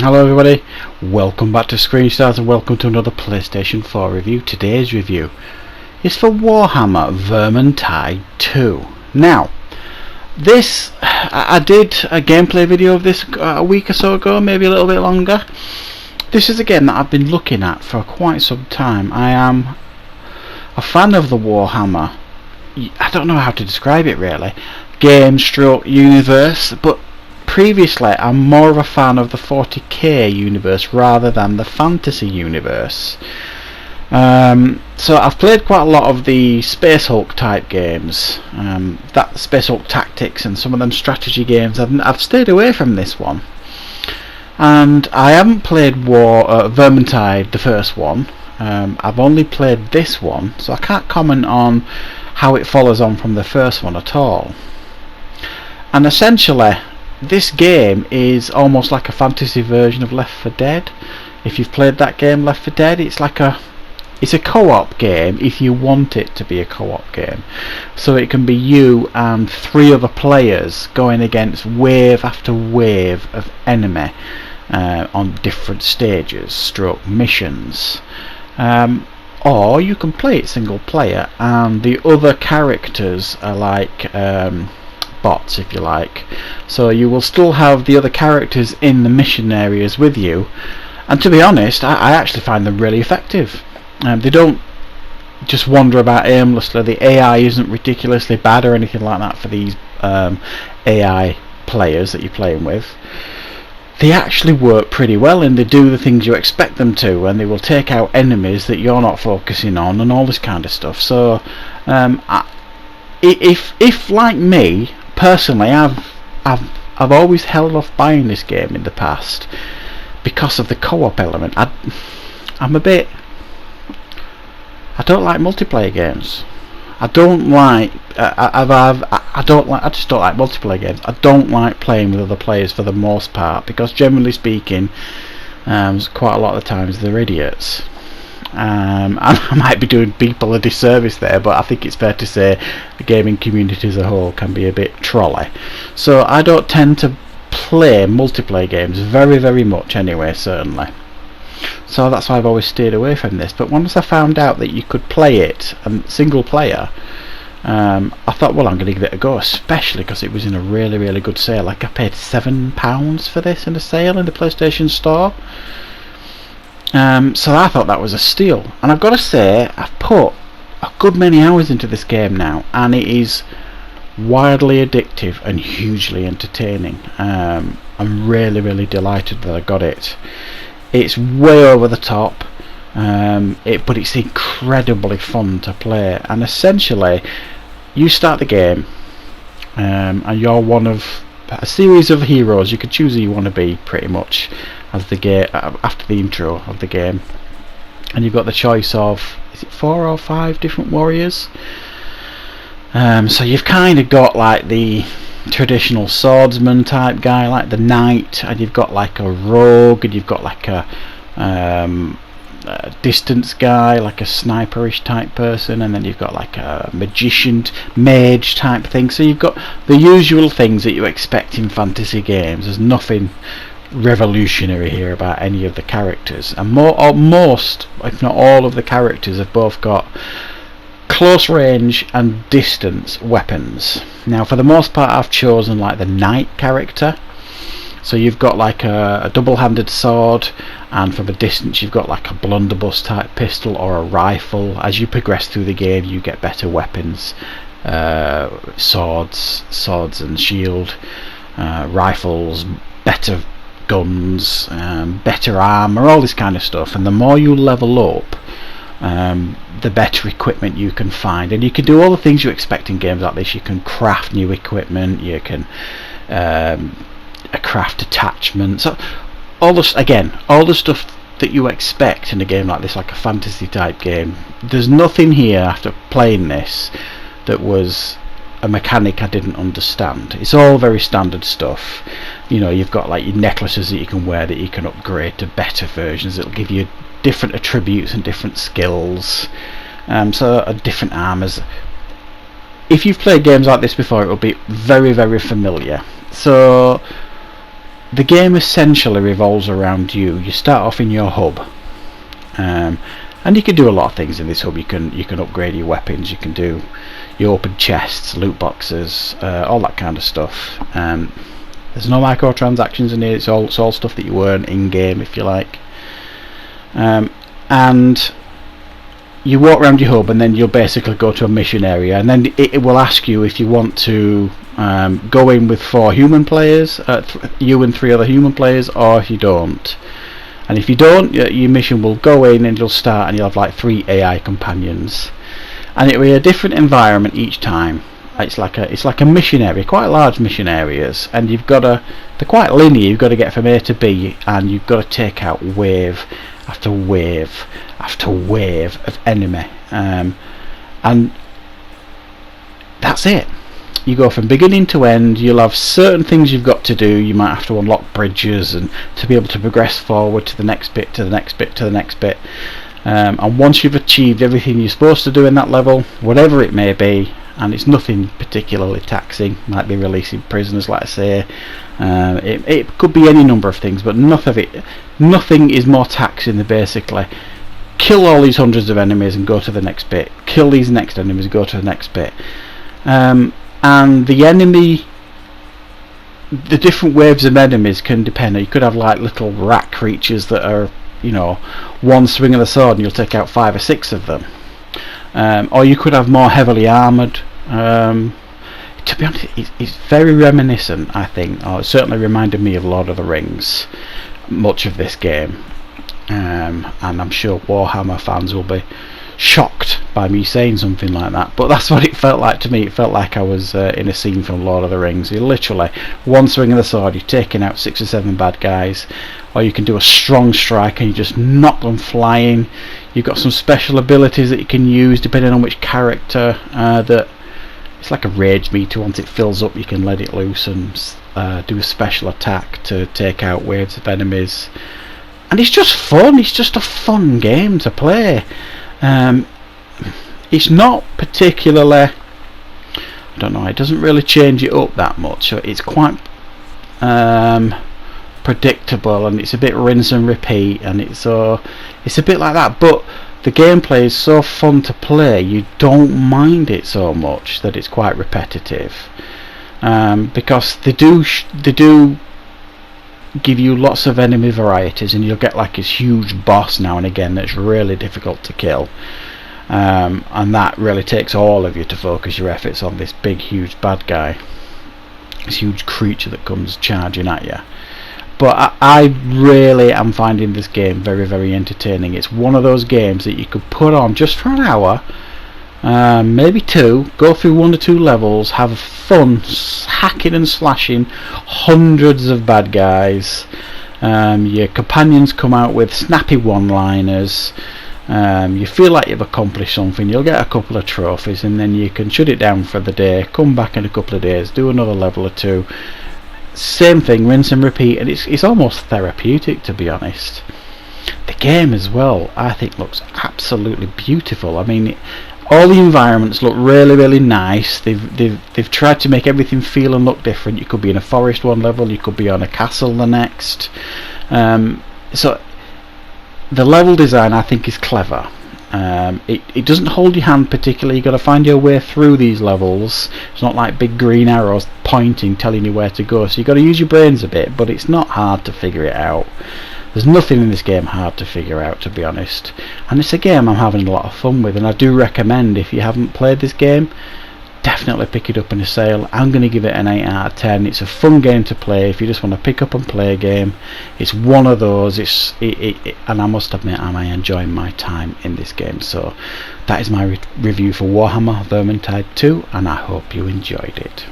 Hello everybody, welcome back to Screenstars and welcome to another PlayStation 4 review. Today's review is for Warhammer Vermintide 2. Now, I did a gameplay video of this a week or so ago, maybe a little bit longer. This is a game that I've been looking at for quite some time. I am a fan of the Warhammer, I don't know how to describe it really, game stroke universe, but previously I'm more of a fan of the 40k universe rather than the fantasy universe. So I've played quite a lot of the Space Hulk type games, that Space Hulk Tactics and some of them strategy games. I've stayed away from this one, and I haven't played Vermintide, the first one. I've only played this one, so I can't comment on how it follows on from the first one at all. And essentially this game is almost like a fantasy version of Left 4 Dead. If you've played that game, Left 4 Dead, it's a co-op game if you want it to be a co-op game. So it can be you and 3 other players going against wave after wave of enemy on different stages, stroke missions. Or you can play it single player and the other characters are like bots, if you like. So you will still have the other characters in the mission areas with you, and to be honest, I actually find them really effective. They don't just wander about aimlessly. The AI isn't ridiculously bad or anything like that for these AI players that you're playing with. They actually work pretty well, and they do the things you expect them to, and they will take out enemies that you're not focusing on and all this kind of stuff. So if like me personally, I've always held off buying this game in the past because of the co-op element. I don't like multiplayer games. I just don't like multiplayer games. I don't like playing with other players for the most part, because generally speaking, quite a lot of the times they're idiots. I might be doing people a disservice there, but I think it's fair to say the gaming community as a whole can be a bit trolley. So I don't tend to play multiplayer games very much anyway, certainly. So that's why I've always stayed away from this. But once I found out that you could play it single player, I thought, well, I'm going to give it a go, especially because it was in a really good sale. Like, I paid £7 for this in a sale in the PlayStation Store. So I thought that was a steal, and I've got to say I've put a good many hours into this game now, and it is wildly addictive and hugely entertaining. I'm really delighted that I got it. It's way over the top, but it's incredibly fun to play. And essentially, you start the game, and you're one of a series of heroes. You can choose who you want to be, pretty much, as the game after the intro of the game, and you've got the choice of, is it 4 or 5 different warriors? So you've kind of got like the traditional swordsman type guy, like the knight, and you've got like a rogue, and you've got like a distance guy, like a sniperish type person, and then you've got like a magician, mage type thing. So you've got the usual things that you expect in fantasy games. There's nothing revolutionary here about any of the characters, and most, if not all, of the characters have both got close range and distance weapons. Now, for the most part, I've chosen like the knight character. So you've got like a double-handed sword, and from a distance you've got like a blunderbuss type pistol or a rifle. As you progress through the game, you get better weapons, swords and shield, rifles, better guns, better armor, all this kind of stuff. And the more you level up, the better equipment you can find, and you can do all the things you expect in games like this. You can craft new equipment, you can craft attachments, all the stuff that you expect in a game like this, like a fantasy type game. There's nothing here after playing this that was a mechanic I didn't understand. It's all very standard stuff. You know, you've got like your necklaces that you can wear that you can upgrade to better versions. It'll give you different attributes and different skills, so different armors. If you've played games like this before, it will be very familiar. So the game essentially revolves around you. You start off in your hub, and you can do a lot of things in this hub. You can upgrade your weapons. You open chests, loot boxes, all that kind of stuff. There's no microtransactions in here. It's all stuff that you earn in game, if you like. And you walk around your hub, and then you'll basically go to a mission area, and then it will ask you if you want to go in with 4 human players, you and 3 other human players, or if you don't. And if you don't, your mission will go in and you'll start, and you'll have like 3 AI companions, and it'll be a different environment each time. It's like a mission area, quite large mission areas, and they're quite linear. You've got to get from A to B, and you've got to take out wave after wave after wave of enemy, and that's it. You go from beginning to end. You'll have certain things you've got to do. You might have to unlock bridges and to be able to progress forward to the next bit, to the next bit, to the next bit. And once you've achieved everything you're supposed to do in that level, whatever it may be, and it's nothing particularly taxing, might be releasing prisoners, like I say, it could be any number of things, but nothing is more taxing than basically kill all these hundreds of enemies and go to the next bit, kill these next enemies and go to the next bit. And the different waves of enemies can depend. You could have like little rat creatures that are, one swing of the sword and you'll take out 5 or 6 of them, or you could have more heavily armoured. To be honest, it's very reminiscent, I think, or it certainly reminded me of Lord of the Rings, much of this game, and I'm sure Warhammer fans will be shocked by me saying something like that, but that's what it felt like to me. It felt like I was in a scene from Lord of the Rings. You literally, one swing of the sword, you're taking out 6 or 7 bad guys, or you can do a strong strike and you just knock them flying. You've got some special abilities that you can use depending on which character. That it's like a rage meter. Once it fills up, you can let it loose and do a special attack to take out waves of enemies. And it's just fun. It's just a fun game to play. It's not particularly, I don't know, it doesn't really change it up that much, so it's quite predictable, and it's a bit rinse and repeat, and it's a bit like that, but the gameplay is so fun to play, you don't mind it so much that it's quite repetitive, because they do give you lots of enemy varieties, and you'll get like this huge boss now and again that's really difficult to kill, and that really takes all of you to focus your efforts on this big huge bad guy, this huge creature that comes charging at you. But I really am finding this game very, very entertaining. It's one of those games that you could put on just for an hour, maybe 2, go through 1 or 2 levels, have fun hacking and slashing hundreds of bad guys. Your companions come out with snappy one-liners. You feel like you've accomplished something. You'll get a couple of trophies, and then you can shut it down for the day, come back in a couple of days, do another level or 2. Same thing, rinse and repeat, and it's almost therapeutic, to be honest. The game as well, I think, looks absolutely beautiful. I mean, all the environments look really, really nice. They've tried to make everything feel and look different. You could be in a forest one level, you could be on a castle the next. So the level design, I think, is clever. It doesn't hold your hand particularly. You've got to find your way through these levels. It's not like big green arrows pointing, telling you where to go, so you've got to use your brains a bit, but it's not hard to figure it out. There's nothing in this game hard to figure out, to be honest, and it's a game I'm having a lot of fun with, and I do recommend, if you haven't played this game, definitely pick it up in a sale. I'm going to give it an 8 out of 10. It's a fun game to play if you just want to pick up and play a game. It's one of those, and I must admit, I'm enjoying my time in this game. So that is my review for Warhammer Vermintide 2, and I hope you enjoyed it.